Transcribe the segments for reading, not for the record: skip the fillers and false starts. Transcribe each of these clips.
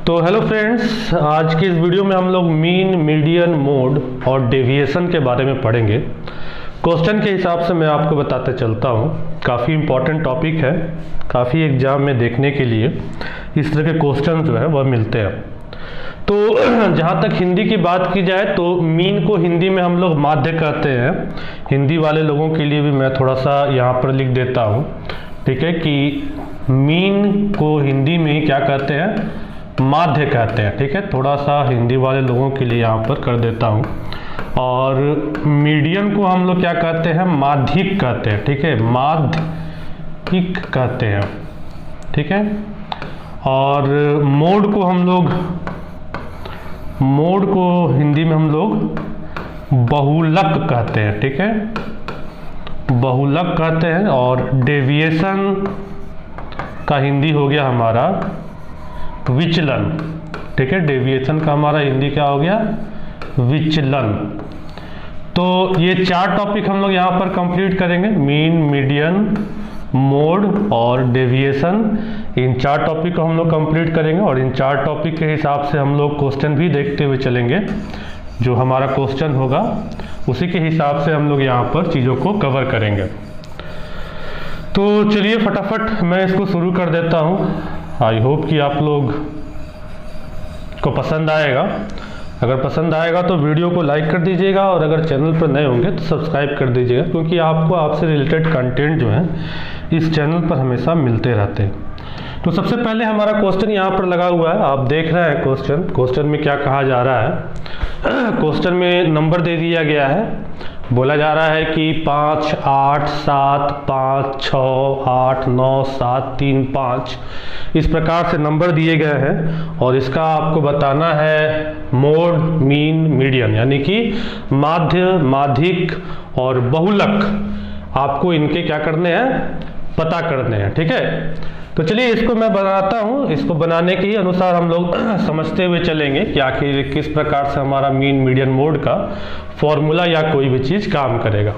तो hello friends, आज की इस वीडियो में हम लोग मीन, मीडियन, मोड और डेविएशन के बारे में पढ़ेंगे। क्वेश्चन के हिसाब से मैं आपको बताते चलता हूँ। काफ़ी इम्पॉर्टेंट टॉपिक है, काफ़ी एग्जाम में देखने के लिए इस तरह के क्वेश्चन जो है वह मिलते हैं। तो जहाँ तक हिंदी की बात की जाए तो मीन को हिंदी में हम लोग माध्य कहते हैं। हिंदी वाले लोगों के लिए भी मैं थोड़ा सा यहाँ पर लिख देता हूँ, ठीक है, कि मीन को हिंदी में ही क्या कहते हैं, माध्य कहते हैं। ठीक है, थोड़ा सा हिंदी वाले लोगों के लिए यहाँ पर कर देता हूँ। और मीडियन को हम लोग क्या कहते हैं, माध्यिक कहते हैं। ठीक है, माध्यिक कहते हैं। ठीक है, और मोड को हिंदी में हम लोग बहुलक कहते हैं। ठीक है, बहुलक कहते हैं। और डेविएशन का हिंदी हो गया हमारा विचलन। ठीक है, डेविएशन का हमारा हिंदी क्या हो गया, विचलन। तो ये चार टॉपिक हम लोग यहाँ पर कंप्लीट करेंगे, मीन, मीडियन, मोड और डेविएशन। इन चार टॉपिक को हम लोग कंप्लीट करेंगे और इन चार टॉपिक के हिसाब से हम लोग क्वेश्चन भी देखते हुए चलेंगे। जो हमारा क्वेश्चन होगा उसी के हिसाब से हम लोग यहाँ पर चीज़ों को कवर करेंगे। तो चलिए फटाफट मैं इसको शुरू कर देता हूँ। आई होप कि आप लोग को पसंद आएगा। अगर पसंद आएगा तो वीडियो को लाइक कर दीजिएगा और अगर चैनल पर नए होंगे तो सब्सक्राइब कर दीजिएगा, क्योंकि आपको आपसे रिलेटेड कंटेंट जो है इस चैनल पर हमेशा मिलते रहते हैं। तो सबसे पहले हमारा क्वेश्चन यहाँ पर लगा हुआ है, आप देख रहे हैं क्वेश्चन में क्या कहा जा रहा है। क्वेश्चन में नंबर दे दिया गया है, बोला जा रहा है कि 5, 8, 7, 5, 6, 8, 9, 7, 3, 5 इस प्रकार से नंबर दिए गए हैं और इसका आपको बताना है मोड, मीन, मीडियन, यानी कि माध्य, माध्यिक और बहुलक। आपको इनके क्या करने हैं, पता करने हैं। ठीक है, तो चलिए इसको मैं बनाता हूँ। इसको बनाने के ही अनुसार हम लोग समझते हुए चलेंगे कि आखिर किस प्रकार से हमारा मीन, मीडियन, मोड का फॉर्मूला या कोई भी चीज़ काम करेगा।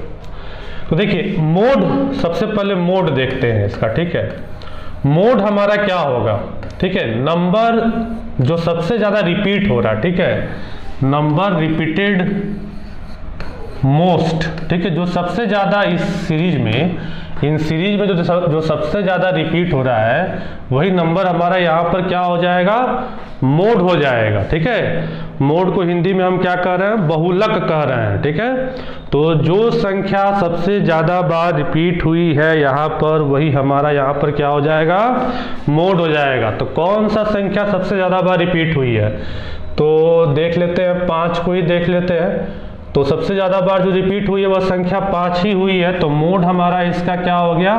तो देखिए मोड, सबसे पहले मोड देखते हैं इसका। ठीक है, मोड हमारा क्या होगा, ठीक है, नंबर जो सबसे ज़्यादा रिपीट हो रहा है। ठीक है, नंबर रिपीटेड मोस्ट। ठीक है, जो सबसे ज़्यादा इस सीरीज में, इन सीरीज में जो सबसे ज़्यादा रिपीट हो रहा है वही नंबर हमारा यहाँ पर क्या हो जाएगा, मोड हो जाएगा। ठीक है, मोड को हिंदी में हम क्या कह रहे हैं, बहुलक कह रहे हैं। ठीक है, तो जो संख्या सबसे ज़्यादा बार रिपीट हुई है यहाँ पर वही हमारा यहाँ पर क्या हो जाएगा, मोड हो जाएगा। तो कौन सा संख्या सबसे ज़्यादा बार रिपीट हुई है, तो देख लेते हैं, 5 को ही देख लेते हैं। तो सबसे ज़्यादा बार जो रिपीट हुई है वह संख्या 5 ही हुई है, तो मोड हमारा इसका क्या हो गया,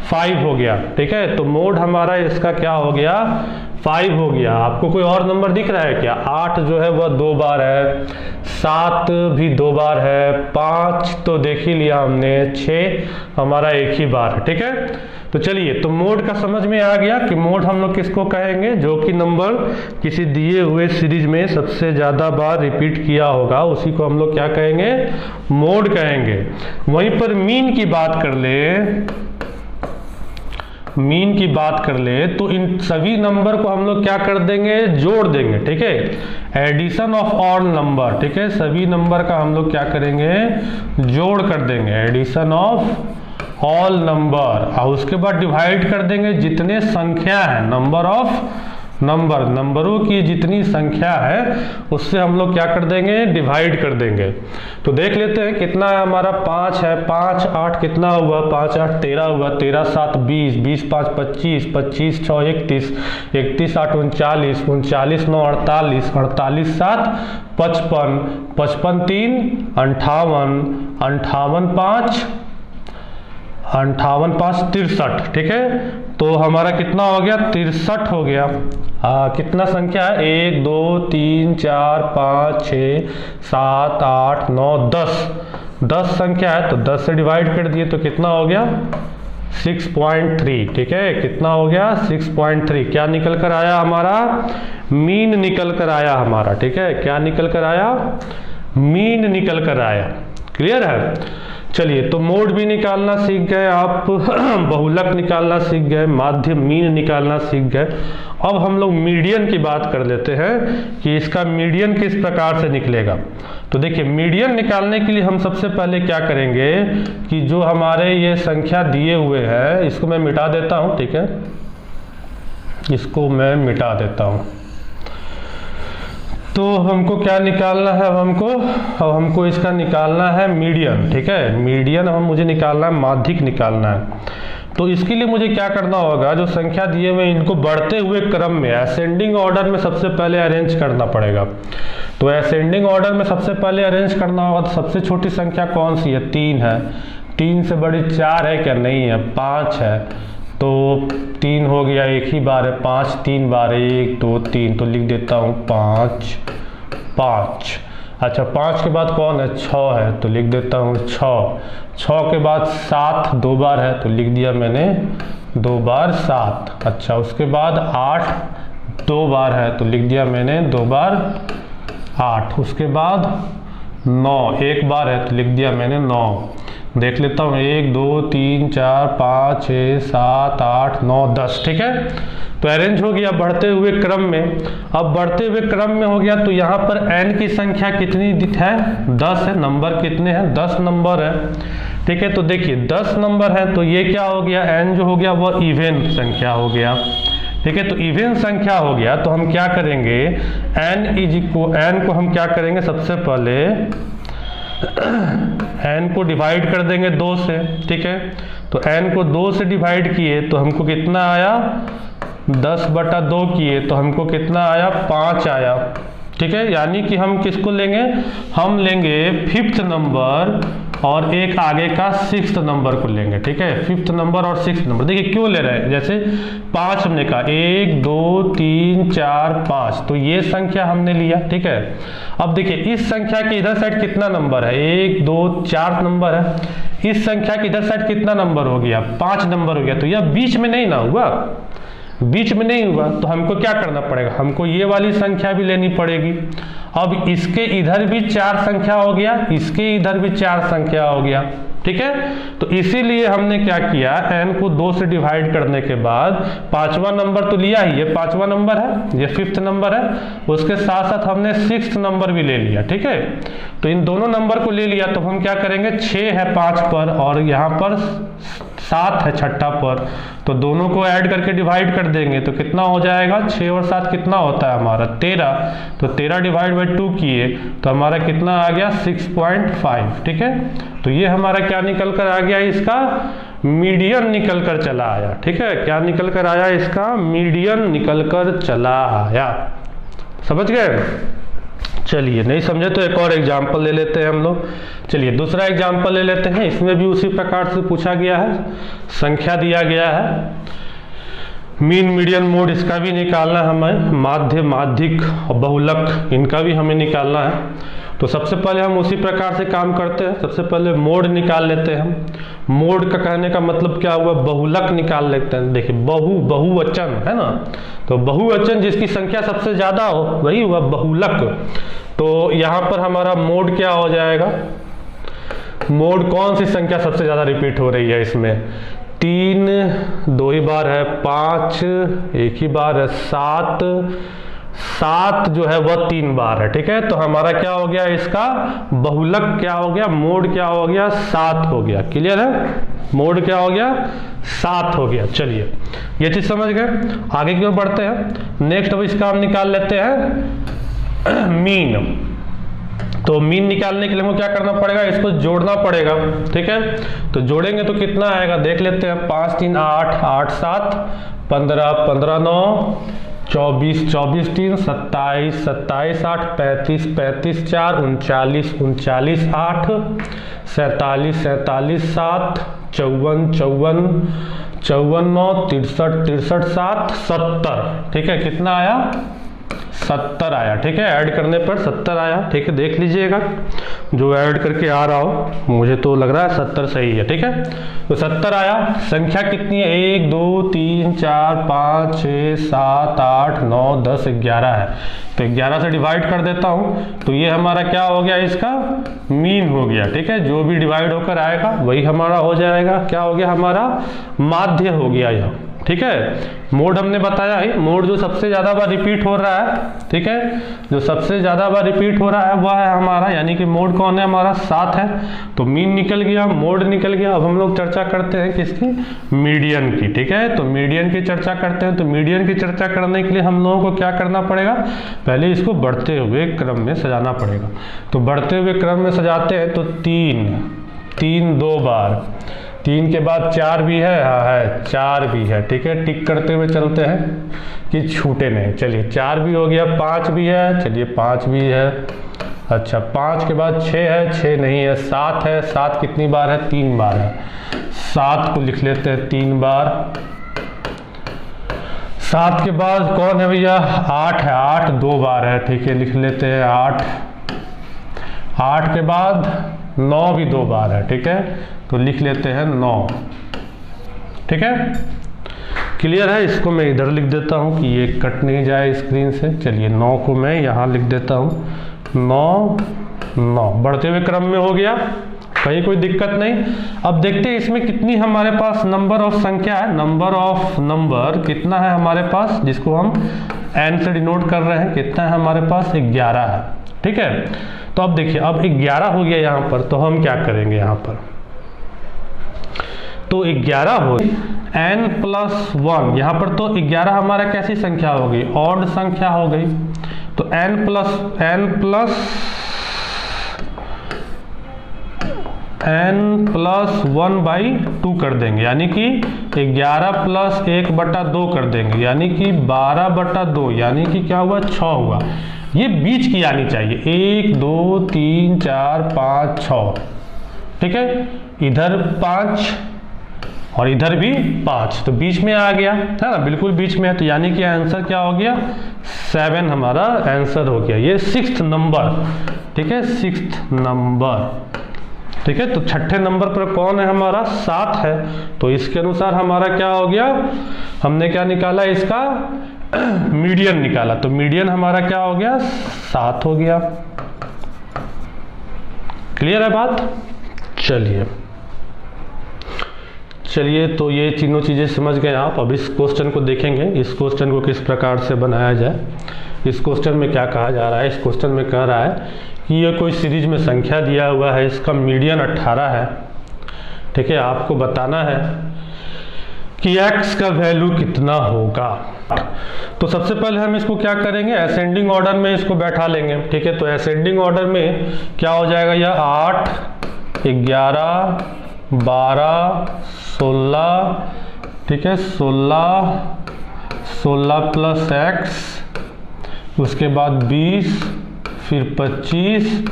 5 हो गया। ठीक है, तो मोड हमारा इसका क्या हो गया, 5 हो गया। आपको कोई और नंबर दिख रहा है क्या, 8 जो है वह 2 बार है, 7 भी 2 बार है, 5 तो देख ही लिया हमने, 6 हमारा 1 ही बार है। ठीक है, तो चलिए, तो मोड का समझ में आ गया कि मोड हम लोग किसको कहेंगे, जो कि नंबर किसी दिए हुए सीरीज में सबसे ज़्यादा बार रिपीट किया होगा उसी को हम लोग क्या कहेंगे, मोड कहेंगे। वहीं पर मीन की बात कर ले तो इन सभी नंबर को हम लोग क्या कर देंगे, जोड़ देंगे। ठीक है, एडिशन ऑफ ऑल नंबर। ठीक है, सभी नंबर का हम लोग क्या करेंगे, जोड़ कर देंगे, एडिशन ऑफ ऑल नंबर। और उसके बाद डिवाइड कर देंगे, जितने संख्या है, नंबर ऑफ नंबरों की जितनी संख्या है उससे हम लोग क्या कर देंगे, डिवाइड कर देंगे। तो देख लेते हैं कितना है हमारा, 5 है, 5, 8 कितना हुआ, 5, 8 13 हुआ, 13, 7 20, 20, 5 25, 25, 6 31, 31, 8 39, 39, 9 48, 48, 7 55, 55, 3 58, 58, 5 58, 5 63। ठीक है, तो हमारा कितना हो गया, 63 हो गया। कितना संख्या है, 1 2 3 4 5 6 7 8 9 10 संख्या है, तो 10 से डिवाइड कर दिए तो कितना हो गया, 6.3। ठीक है, कितना हो गया, 6.3। क्या निकल कर आया हमारा, मीन निकल कर आया हमारा। ठीक है, क्या निकल कर आया, मीन निकल कर आया। क्लियर है। चलिए, तो मोड भी निकालना सीख गए आप, बहुलक निकालना सीख गए, माध्य मीन निकालना सीख गए। अब हम लोग मीडियन की बात कर लेते हैं कि इसका मीडियन किस प्रकार से निकलेगा। तो देखिए, मीडियन निकालने के लिए हम सबसे पहले क्या करेंगे कि जो हमारे ये संख्या दिए हुए हैं इसको मैं मिटा देता हूँ, ठीक है, इसको मैं मिटा देता हूँ। तो हमको क्या निकालना है, अब हमको इसका निकालना है मीडियन, ठीक है, मीडियन मुझे निकालना है, माध्यिक निकालना है। तो इसके लिए मुझे क्या करना होगा, जो संख्या दिए हुए इनको बढ़ते हुए क्रम में असेंडिंग ऑर्डर में सबसे पहले अरेंज करना पड़ेगा। तो असेंडिंग ऑर्डर में सबसे पहले अरेंज करना होगा। तो सबसे छोटी संख्या कौन सी है, 3 है। 3 से बड़ी 4 है क्या, नहीं है, 5 है। तो 3 हो गया, एक ही बार है, 5 3 बार है, 1 2 3, तो लिख देता हूँ 5 5। अच्छा, 5 के बाद कौन है, 6 है, तो लिख देता हूँ 6। 6 के बाद 7 2 बार है, तो लिख दिया मैंने 2 बार 7। अच्छा, उसके बाद 8 2 बार है, तो लिख दिया मैंने 2 बार 8। उसके बाद 9 1 बार है, तो लिख दिया मैंने 9। देख लेता हूँ, 1 2 3 4 5 6 7 8 9 10, ठीक है। तो अरेंज हो गया बढ़ते हुए क्रम में। अब बढ़ते हुए क्रम में हो गया, तो यहाँ पर n की संख्या कितनी है, 10 है। नंबर कितने हैं, 10 नंबर है, ठीक है। तो देखिए 10 नंबर है, तो ये क्या हो गया, n जो हो गया वह इवन संख्या हो गया, ठीक है। तो इवन संख्या हो गया, तो हम क्या करेंगे, n को हम क्या करेंगे, सबसे पहले n को डिवाइड कर देंगे 2 से, ठीक है। तो n को 2 से डिवाइड किए तो हमको कितना आया, 10/2 किए तो हमको कितना आया, 5 आया, ठीक है। यानी कि हम किसको लेंगे, हम लेंगे 5th नंबर और एक आगे का 6th नंबर को लेंगे, ठीक है। 5th नंबर और 6th नंबर, देखिए क्यों ले रहे हैं, जैसे 5 हमने कहा, 1 2 3 4 5, तो ये संख्या हमने लिया, ठीक है। अब देखिए इस संख्या के इधर साइड कितना नंबर है, 1 2 4 नंबर है। इस संख्या के इधर साइड कितना नंबर हो गया, 5 नंबर हो गया। तो यह बीच में नहीं ना हुआ, बीच में नहीं हुआ, तो हमको क्या करना पड़ेगा, हमको ये वाली संख्या भी लेनी पड़ेगी। अब इसके इधर भी 4 संख्या हो गया, इसके इधर भी 4 संख्या हो गया, ठीक है। तो इसीलिए हमने क्या किया, n को 2 से डिवाइड करने के बाद 5वां नंबर तो लिया ही, ये 5वां नंबर है, ये 5th नंबर है, उसके साथ साथ हमने 6th नंबर भी ले लिया, ठीक है। तो इन दोनों नंबर को ले लिया, तो हम क्या करेंगे, 6 है 5 पर और यहाँ पर 7 है 6ठा पर, तो दोनों को ऐड करके डिवाइड कर देंगे तो कितना हो जाएगा, 6 और 7 कितना होता है हमारा, 13। तो 13 डिवाइड बाई 2 किए तो हमारा कितना आ गया, 6.5, ठीक है। तो ये हमारा क्या निकल कर आ गया, इसका मीडियन निकल कर चला आया, ठीक है। क्या निकल कर आया, इसका मीडियन निकल कर चला आया, समझ गए। चलिए, नहीं समझे तो एक और एग्जाम्पल ले लेते हैं हम लोग। चलिए दूसरा एग्जाम्पल ले लेते हैं, इसमें भी उसी प्रकार से पूछा गया है, संख्या दिया गया है, मीन मीडियन मोड इसका भी निकालना है हमें, माध्य माध्यिक और बहुलक इनका भी हमें निकालना है। तो सबसे पहले हम उसी प्रकार से काम करते हैं, सबसे पहले मोड निकाल लेते हैं हम। मोड का कहने का मतलब क्या हुआ, बहुलक निकाल लेते हैं। देखिए बहुवचन है ना, तो बहुवचन जिसकी संख्या सबसे ज्यादा हो वही हुआ बहुलक। तो यहाँ पर हमारा मोड क्या हो जाएगा, मोड कौन सी संख्या सबसे ज्यादा रिपीट हो रही है इसमें, 3 2 ही बार है, 5 1 ही बार है, 7 जो है वह 3 बार है, ठीक है। तो हमारा क्या हो गया, इसका बहुलक क्या हो गया, मोड क्या हो गया, 7 हो गया। क्लियर है, मोड क्या हो गया, 7 हो गया। चलिए ये चीज समझ गए, आगे की ओर बढ़ते हैं। नेक्स्ट अब इसका हम निकाल लेते हैं मीन। तो मीन निकालने के लिए हमको क्या करना पड़ेगा, इसको जोड़ना पड़ेगा, ठीक है। तो जोड़ेंगे तो कितना आएगा, देख लेते हैं, 5 3 8 8 7 15 15 9 24 24 3 27 27 8 35 35 4 39 39 8 47 47 7 54 54 54 9 63 63 7 70, ठीक है। कितना आया, 70 आया, ठीक है। ऐड करने पर 70 आया, ठीक है। देख लीजिएगा जो ऐड करके आ रहा हो, मुझे तो लग रहा है 70 सही है, ठीक है। तो 70 आया। संख्या कितनी है? 1 2 3 4 5 6 7 8 9 10 11 है। तो 11 से डिवाइड कर देता हूँ, तो ये हमारा क्या हो गया? इसका मीन हो गया, ठीक है। जो भी डिवाइड होकर आएगा वही हमारा हो जाएगा, क्या हो गया? हमारा माध्य हो गया यह, ठीक है। मोड हमने बताया है, मोड जो सबसे ज्यादा बार रिपीट हो रहा है, ठीक है, जो सबसे ज्यादा बार रिपीट हो रहा है वह है हमारा, यानी कि मोड कौन है? हमारा 7 है। तो मीन निकल गया, मोड निकल गया। अब हम लोग चर्चा करते हैं किसकी? मीडियन की, ठीक है। तो मीडियन की चर्चा करते हैं। तो मीडियन की चर्चा करने के लिए हम लोगों को क्या करना पड़ेगा? पहले इसको बढ़ते हुए क्रम में सजाना पड़ेगा। तो बढ़ते हुए क्रम में सजाते हैं तो 3 2 बार, 3 के बाद 4 भी है, हाँ है, 4 भी है, ठीक है। टिक करते हुए चलते हैं कि छूटे नहीं। चलिए 4 भी हो गया, 5 भी है, चलिए 5 भी है। अच्छा 5 के बाद 6 है, 6 नहीं है, 7 है। 7 कितनी बार है? 3 बार है। 7 को लिख लेते हैं 3 बार। 7 के बाद कौन है भैया? 8 है, 8 2 बार है, ठीक है, लिख लेते हैं 8। 8 के बाद 9 भी 2 बार है, ठीक है, तो लिख लेते हैं 9, ठीक है। क्लियर है? इसको मैं इधर लिख देता हूँ कि ये कट नहीं जाए स्क्रीन से। चलिए 9 को मैं यहाँ लिख देता हूँ, 9 बढ़ते हुए क्रम में हो गया, कहीं कोई दिक्कत नहीं। अब देखते हैं इसमें कितनी हमारे पास नंबर ऑफ संख्या है। नंबर ऑफ नंबर कितना है हमारे पास, जिसको हम n से डिनोट कर रहे हैं, कितना है हमारे पास? 11 है, ठीक है। तो अब देखिए, अब 11 हो गया यहाँ पर, तो हम क्या करेंगे यहाँ पर? तो 11 हो n+1, यहाँ पर तो 11 हमारा कैसी संख्या हो गई? ऑड संख्या हो गई। तो n+1/2 कर देंगे, यानी कि 11 + 1/2 कर देंगे, यानी कि 12/2, यानी कि क्या हुआ? 6 हुआ। ये बीच की आनी चाहिए, 1 2 3 4 5 6, ठीक है। इधर 5 और इधर भी 5, तो बीच में आ गया, है ना, बिल्कुल बीच में है। तो यानी कि आंसर क्या हो गया? 7 हमारा आंसर हो गया। ये 6th नंबर, ठीक है, 6th नंबर, ठीक है। तो 6ठे नंबर पर कौन है हमारा? 7 है। तो इसके अनुसार हमारा क्या हो गया? हमने क्या निकाला? इसका मीडियन निकाला। तो मीडियन हमारा क्या हो गया? 7 हो गया। क्लियर है बात? चलिए तो ये तीनों चीज़ें समझ गए आप। अब इस क्वेश्चन को देखेंगे, इस क्वेश्चन को किस प्रकार से बनाया जाए। इस क्वेश्चन में क्या कहा जा रहा है? इस क्वेश्चन में कह रहा है कि ये कोई सीरीज में संख्या दिया हुआ है, इसका मीडियन 18 है, ठीक है। आपको बताना है कि x का वैल्यू कितना होगा। तो सबसे पहले हम इसको क्या करेंगे? असेंडिंग ऑर्डर में इसको बैठा लेंगे, ठीक है। तो असेंडिंग ऑर्डर में क्या हो जाएगा? यह 8 11 12 16, ठीक है, 16 + x, उसके बाद 20, फिर 25,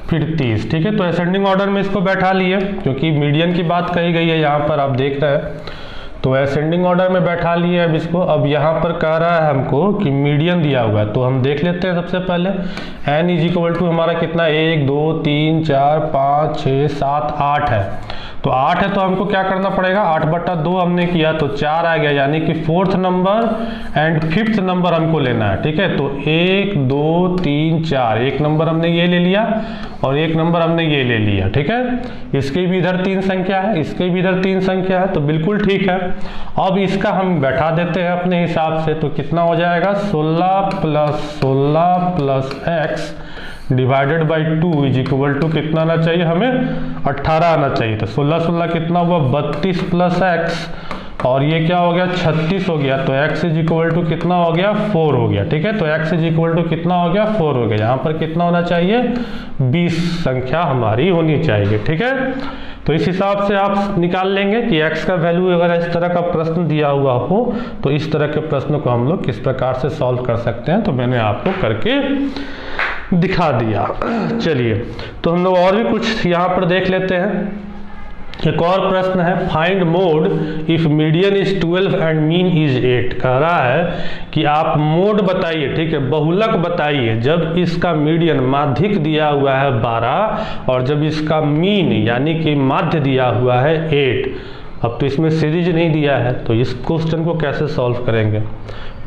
फिर 30, ठीक है। तो असेंडिंग ऑर्डर में इसको बैठा लिए, क्योंकि मीडियन की बात कही गई है यहाँ पर, आप देख रहे हैं। तो असेंडिंग ऑर्डर में बैठा लिए अब इसको। अब यहाँ पर कह रहा है हमको कि मीडियन दिया हुआ है, तो हम देख लेते हैं सबसे पहले। n = हमारा कितना? 1 2 3 4 5 6 7 8 है। तो 8 है, तो हमको क्या करना पड़ेगा? 8/2 हमने किया तो 4 आ गया, यानी कि 4th number and 5th number हमको लेना है, ठीक है। तो 1 2 3 4, एक नंबर हमने ये ले लिया और एक नंबर हमने ये ले लिया, ठीक है। इसकी भी इधर 3 संख्या है, इसकी भी इधर 3 संख्या है, तो बिल्कुल ठीक है। अब इसका हम बैठा देते हैं अपने हिसाब से। तो कितना हो जाएगा? 16 + 16 + x डिवाइडेड बाई 2 = कितना आना चाहिए हमें? 18 आना चाहिए। तो 16 16 कितना हुआ? 32 + x, और ये क्या हो गया? 36 हो गया। तो x = कितना हो गया? 4 हो गया, ठीक है। तो x = कितना हो गया? 4 हो गया। यहाँ पर कितना होना चाहिए? 20 संख्या हमारी होनी चाहिए, ठीक है। तो इस हिसाब से आप निकाल लेंगे कि x का वैल्यू अगर इस तरह का प्रश्न दिया हुआ हो तो इस तरह के प्रश्नों को हम लोग किस प्रकार से सॉल्व कर सकते हैं। तो मैंने आपको करके दिखा दिया। चलिए तो हम लोग और भी कुछ यहाँ पर देख लेते हैं। एक और प्रश्न है, find mode if median is 12 and mean is 8। कह रहा है कि आप मोड बताइए, ठीक है, बहुलक बताइए जब इसका मीडियन माध्यिक दिया हुआ है 12 और जब इसका मीन यानी कि माध्य दिया हुआ है 8। अब तो इसमें सीरीज नहीं दिया है, तो इस क्वेश्चन को कैसे सॉल्व करेंगे।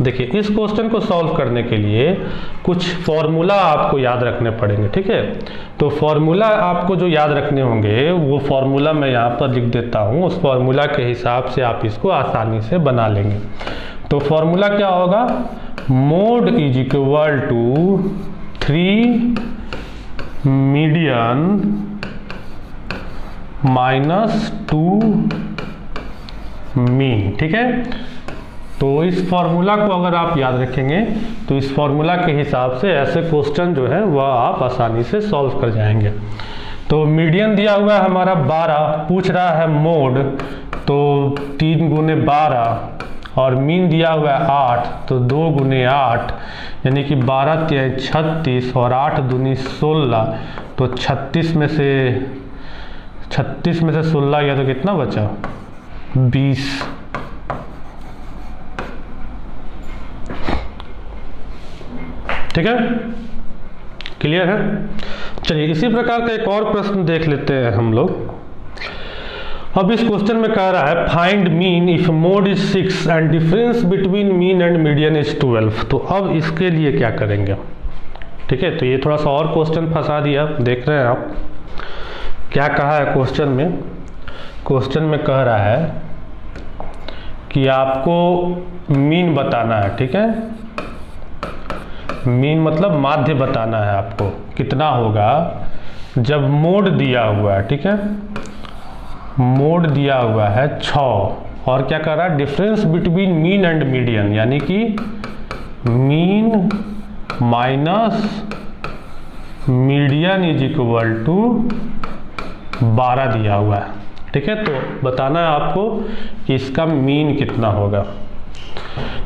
देखिए, इस क्वेश्चन को सॉल्व करने के लिए कुछ फॉर्मूला आपको याद रखने पड़ेंगे, ठीक है। तो फॉर्मूला आपको जो याद रखने होंगे वो फॉर्मूला मैं यहाँ पर लिख देता हूँ। उस फॉर्मूला के हिसाब से आप इसको आसानी से बना लेंगे। तो फॉर्मूला क्या होगा, mode is equal to 3 median minus 2 mean, ठीक है। तो इस फॉर्मूला को अगर आप याद रखेंगे तो इस फॉर्मूला के हिसाब से ऐसे क्वेश्चन जो है वह आप आसानी से सॉल्व कर जाएंगे। तो मीडियन दिया हुआ है हमारा 12, पूछ रहा है मोड, तो 3 गुने 12 और मीन दिया हुआ है 8, तो 2 गुने 8 यानी कि 12 तिया 36 और 8 दूनी 16, तो 36 में से 16 गया तो कितना बचा, 20। ठीक है, क्लियर है। चलिए इसी प्रकार का एक और प्रश्न देख लेते हैं हम लोग। अब इस क्वेश्चन में कह रहा है find mean if mode is 6 and difference between mean and median is 12। तो अब इसके लिए क्या करेंगे, ठीक है। तो ये थोड़ा सा और क्वेश्चन फंसा दिया, देख रहे हैं आप क्या कहा है क्वेश्चन में। क्वेश्चन में कह रहा है कि आपको मीन बताना है, ठीक है। मीन मतलब माध्य बताना है आपको, कितना होगा जब मोड दिया हुआ है, ठीक है। मोड दिया हुआ है 6 और क्या कर रहा है, difference between mean and median यानी कि mean minus median is equal to 12 दिया हुआ है, ठीक है। तो बताना है आपको कि इसका मीन कितना होगा।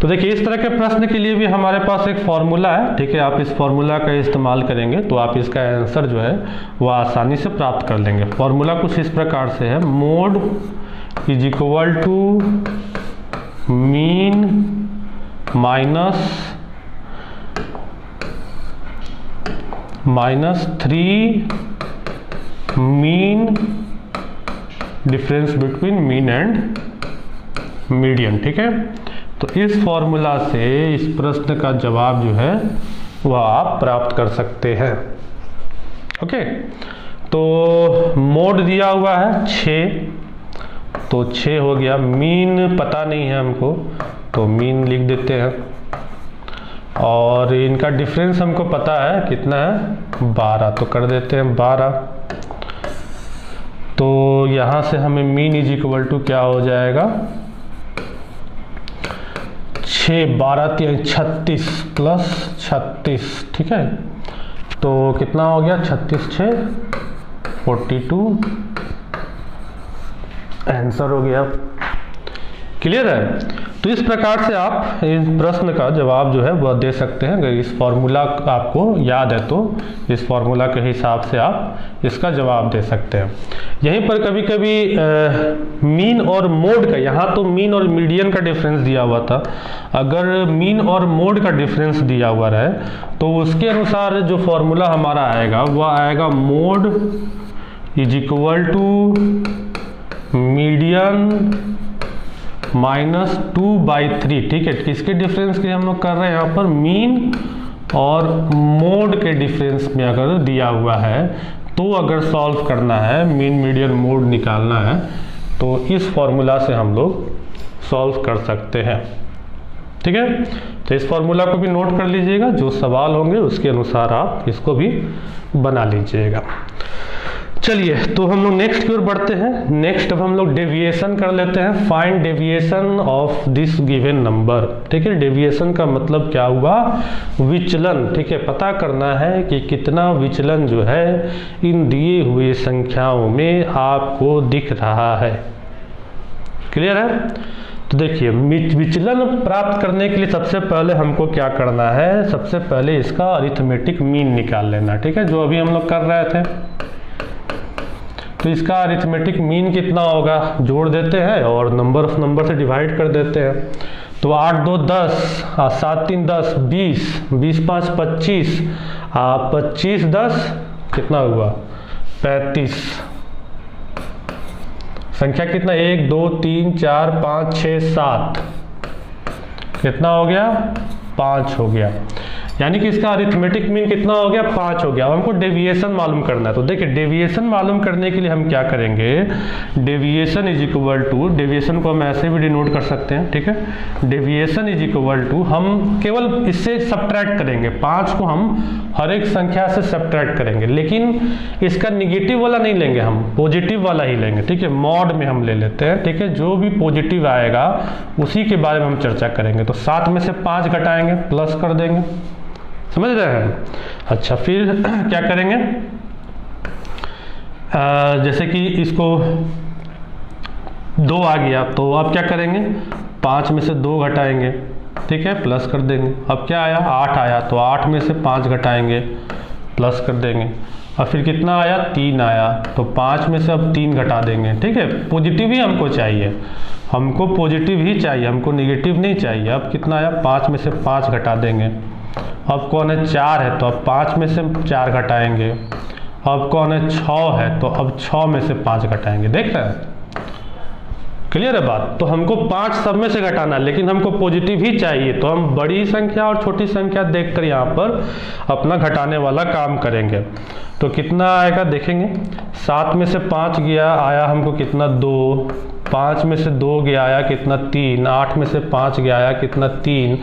तो देखिए, इस तरह के प्रश्न के लिए भी हमारे पास एक फॉर्मूला है, ठीक है। आप इस फॉर्मूला का इस्तेमाल करेंगे तो आप इसका आंसर जो है वह आसानी से प्राप्त कर लेंगे। फॉर्मूला कुछ इस प्रकार से है, mode is equal to mean minus 3 mean difference between mean and median, ठीक है। तो इस फॉर्मूला से इस प्रश्न का जवाब जो है वह आप प्राप्त कर सकते हैं। ओके, तो मोड दिया हुआ है 6, तो 6 हो गया। मीन पता नहीं है हमको, तो मीन लिख देते हैं। और इनका डिफरेंस हमको पता है कितना है, 12, तो कर देते हैं 12। तो यहाँ से हमें मीन इज इक्वल टू क्या हो जाएगा, 6 12 36 प्लस 36, ठीक है। तो कितना हो गया, 36 6 42, आंसर हो गया। क्लियर है। तो इस प्रकार से आप इस प्रश्न का जवाब जो है वह दे सकते हैं। अगर इस फॉर्मूला आपको याद है तो इस फॉर्मूला के हिसाब से आप इसका जवाब दे सकते हैं। यहीं पर कभी कभी मीन और मोड का, यहाँ तो मीन और मीडियन का डिफरेंस दिया हुआ था, अगर मीन और मोड का डिफरेंस दिया हुआ रहे तो उसके अनुसार जो फॉर्मूला हमारा आएगा वह आएगा mode is equal to median minus 2/3, ठीक है। किसके डिफरेंस के हम लोग कर रहे हैं यहाँ पर, मीन और मोड के डिफरेंस में अगर दिया हुआ है तो अगर सॉल्व करना है, मीन मीडियन मोड निकालना है, तो इस फॉर्मूला से हम लोग सॉल्व कर सकते हैं, ठीक है। तो इस फॉर्मूला को भी नोट कर लीजिएगा, जो सवाल होंगे उसके अनुसार आप इसको भी बना लीजिएगा। चलिए, तो हम लोग नेक्स्ट की ओर बढ़ते हैं। नेक्स्ट अब हम लोग डेविएशन कर लेते हैं। Find deviation of this given number, ठीक है। डेविएशन का मतलब क्या हुआ, विचलन, ठीक है। पता करना है कि कितना विचलन जो है इन दिए हुए संख्याओं में आपको दिख रहा है। क्लियर है। तो देखिए, विचलन प्राप्त करने के लिए सबसे पहले हमको क्या करना है, सबसे पहले इसका अरिथमेटिक मीन निकाल लेना, ठीक है, जो अभी हम लोग कर रहे थे। तो इसका अरिथमेटिक मीन कितना होगा, जोड़ देते हैं और नंबर ऑफ नंबर से डिवाइड कर देते हैं। तो 8 2 10, 7 3 10, 20, 20 5 25, 25 10 कितना हुआ 35। संख्या कितना 1 2 3 4 5 6 7 कितना हो गया 5 हो गया। यानी कि इसका अरिथमेटिक मीन कितना हो गया 5 हो गया। अब हमको डेविएशन मालूम करना है। तो देखिए डेविएशन मालूम करने के लिए हम क्या करेंगे, deviation is equal to, deviation को हम ऐसे भी डिनोट कर सकते हैं, ठीक है। डेविएशन इज इक्वल टू, हम केवल इससे सब्ट्रैक्ट करेंगे, 5 को हम हर एक संख्या से सब्ट्रैक्ट करेंगे, लेकिन इसका निगेटिव वाला नहीं लेंगे, हम पॉजिटिव वाला ही लेंगे, ठीक है। मॉड में हम ले लेते हैं, ठीक है। जो भी पॉजिटिव आएगा उसी के बारे में हम चर्चा करेंगे। तो 7 में से 5 घटाएंगे, प्लस कर देंगे, समझ रहे हैं। अच्छा, फिर क्या करेंगे, जैसे कि इसको 2 आ गया तो अब क्या करेंगे, 5 में से 2 घटाएंगे, ठीक है, प्लस कर देंगे। अब क्या आया 8 आया, तो 8 में से 5 घटाएंगे, प्लस कर देंगे। और फिर कितना आया 3 आया, तो 5 में से अब 3 घटा देंगे, ठीक है। पॉजिटिव ही हमको चाहिए, हमको पॉजिटिव ही चाहिए, हमको नेगेटिव नहीं चाहिए। अब कितना आया 5 में से 5 घटा देंगे। अब कौन है 4 है, तो अब 5 में से 4 घटाएंगे। अब कौन है 6 है, तो अब 6 में से 5 घटाएंगे। देख रहे हैं, क्लियर है बात। तो हमको 5 सब में से घटाना है, लेकिन हमको पॉजिटिव ही चाहिए, तो हम बड़ी संख्या और छोटी संख्या देखकर यहाँ पर अपना घटाने वाला काम करेंगे। तो कितना आएगा देखेंगे, 7 में से 5 गया, आया हमको कितना 2, 5 में से 2 गया, आया कितना 3, 8 में से 5 गया, आया कितना 3,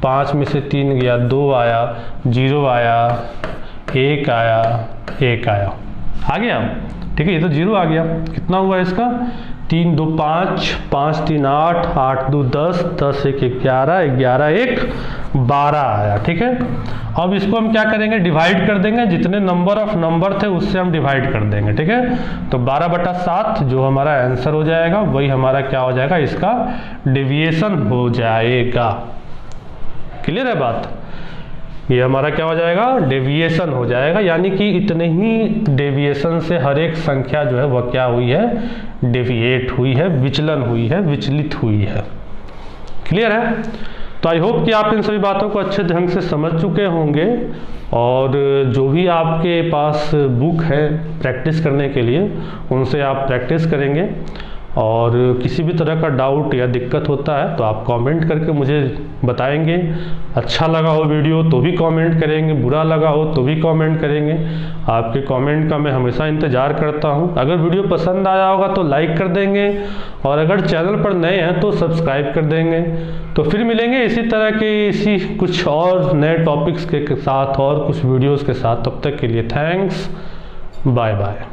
5 में से 3 गया, 2 आया, 0 आया, 1 आया, 1 आया, आ गया, ठीक है। ये तो 0 आ गया। कितना हुआ इसका 3 2 5, 5 3 8, 8 2 10, 10 1 11, 11 1 12 आया, ठीक है। अब इसको हम क्या करेंगे, डिवाइड कर देंगे, जितने नंबर ऑफ नंबर थे उससे हम डिवाइड कर देंगे, ठीक है। तो 12/7 जो हमारा आंसर हो जाएगा वही हमारा क्या हो जाएगा, इसका डेविएशन हो जाएगा। क्लियर है बात, ये हमारा क्या हो जाएगा, डेविएशन हो जाएगा। यानी कि इतने ही डेविएशन से हर एक संख्या जो है वह क्या हुई है, डेविएट हुई है, विचलन हुई है, विचलित हुई है। क्लियर है। तो आई होप कि आप इन सभी बातों को अच्छे ढंग से समझ चुके होंगे, और जो भी आपके पास बुक है प्रैक्टिस करने के लिए उनसे आप प्रैक्टिस करेंगे। और किसी भी तरह का डाउट या दिक्कत होता है तो आप कमेंट करके मुझे बताएंगे। अच्छा लगा हो वीडियो तो भी कमेंट करेंगे, बुरा लगा हो तो भी कमेंट करेंगे। आपके कमेंट का मैं हमेशा इंतज़ार करता हूं। अगर वीडियो पसंद आया होगा तो लाइक कर देंगे, और अगर चैनल पर नए हैं तो सब्सक्राइब कर देंगे। तो फिर मिलेंगे इसी तरह के इसी कुछ और नए टॉपिक्स के साथ और कुछ वीडियोज़ के साथ। तब तक के लिए थैंक्स, बाय बाय।